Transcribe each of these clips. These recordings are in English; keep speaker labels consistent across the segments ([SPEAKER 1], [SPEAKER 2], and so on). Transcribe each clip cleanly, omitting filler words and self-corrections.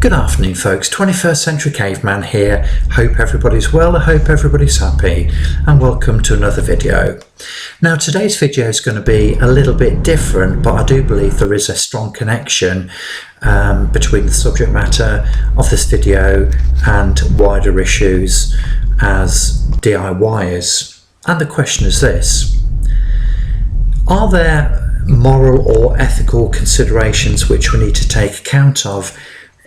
[SPEAKER 1] Good afternoon folks, 21st Century Caveman here. Hope everybody's well, I hope everybody's happy, and welcome to another video. Now today's video is going to be a little bit different, but I do believe there is a strong connection between the subject matter of this video and wider issues as DIYers. And the question is this: are there moral or ethical considerations which we need to take account of,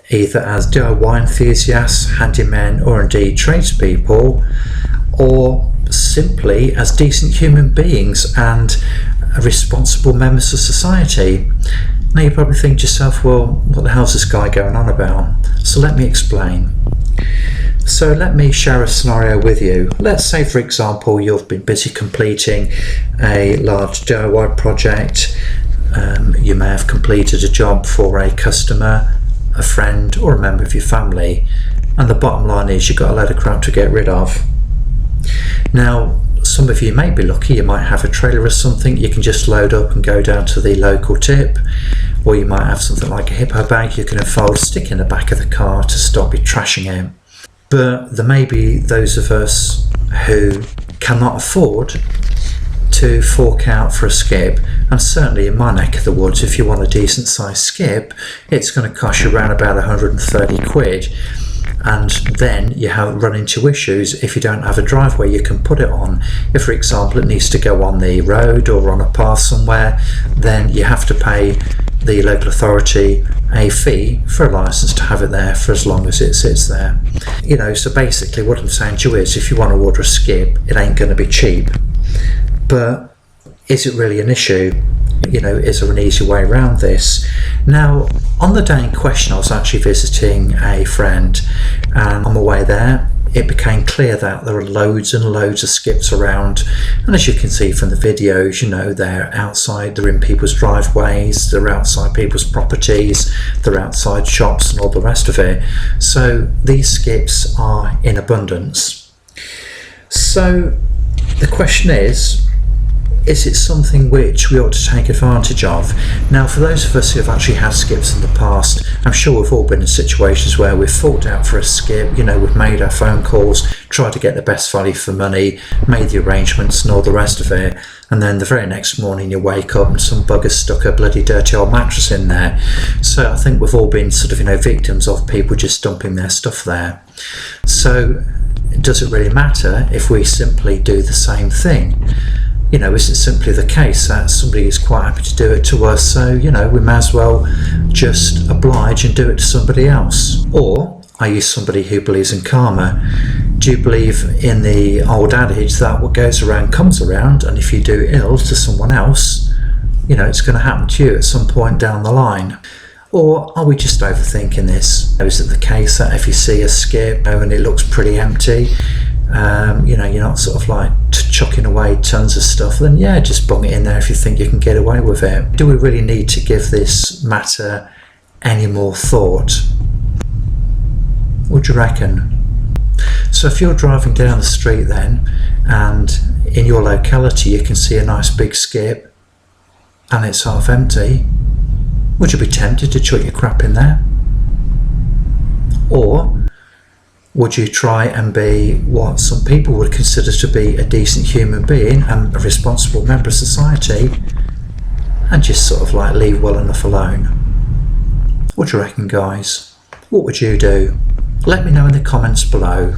[SPEAKER 1] either as DIY enthusiasts, handymen, or indeed tradespeople, or simply as decent human beings and responsible members of society? Now you probably think to yourself, well, what the hell's this guy going on about? So let me explain. So let me share a scenario with you. Let's say, for example, you've been busy completing a large DIY project. You may have completed a job for a customer, a friend, or a member of your family, and the bottom line is you've got a load of crap to get rid of. Now some of you may be lucky, you might have a trailer or something you can just load up and go down to the local tip, or you might have something like a hippo bag you can unfold, stick in the back of the car to stop you trashing it. But there may be those of us who cannot afford to fork out for a skip, and certainly in my neck of the woods, if you want a decent sized skip, it's going to cost you around about 130 quid, and then you run into issues if you don't have a driveway you can put it on. If, for example, it needs to go on the road or on a path somewhere, then you have to pay the local authority a fee for a license to have it there for as long as it sits there. You know, so basically what I'm saying to you is, if you want to order a skip, it ain't going to be cheap. But is it really an issue? You know, is there an easy way around this? Now, on the day in question, I was actually visiting a friend, and on my way there, it became clear that there are loads and loads of skips around. And as you can see from the videos, you know, they're outside, they're in people's driveways, they're outside people's properties, they're outside shops and all the rest of it. So these skips are in abundance. So the question is it something which we ought to take advantage of? Now, for those of us who have actually had skips in the past, I'm sure we've all been in situations where we've forked out for a skip, you know, we've made our phone calls, tried to get the best value for money, made the arrangements and all the rest of it, and then the very next morning you wake up and some bugger stuck a bloody dirty old mattress in there. So I think we've all been sort of, you know, victims of people just dumping their stuff there. So does it really matter if we simply do the same thing? You know, is it simply the case that somebody is quite happy to do it to us, so, you know, we may as well just oblige and do it to somebody else? Or are you somebody who believes in karma? Do you believe in the old adage that what goes around comes around, and if you do ill to someone else, you know, it's going to happen to you at some point down the line? Or are we just overthinking this? Is it the case that if you see a skip, you know, and it looks pretty empty, you know, you're not sort of like chucking away tons of stuff, then yeah, just bung it in there if you think you can get away with it. Do we really need to give this matter any more thought? What do you reckon? So if you're driving down the street then, and in your locality you can see a nice big skip and it's half empty, would you be tempted to chuck your crap in there? Or would you try and be what some people would consider to be a decent human being and a responsible member of society, and just sort of like leave well enough alone? What do you reckon, guys? What would you do? Let me know in the comments below.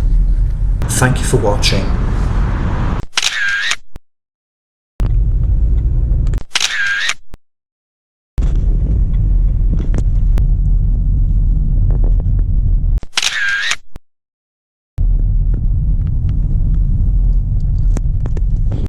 [SPEAKER 1] Thank you for watching.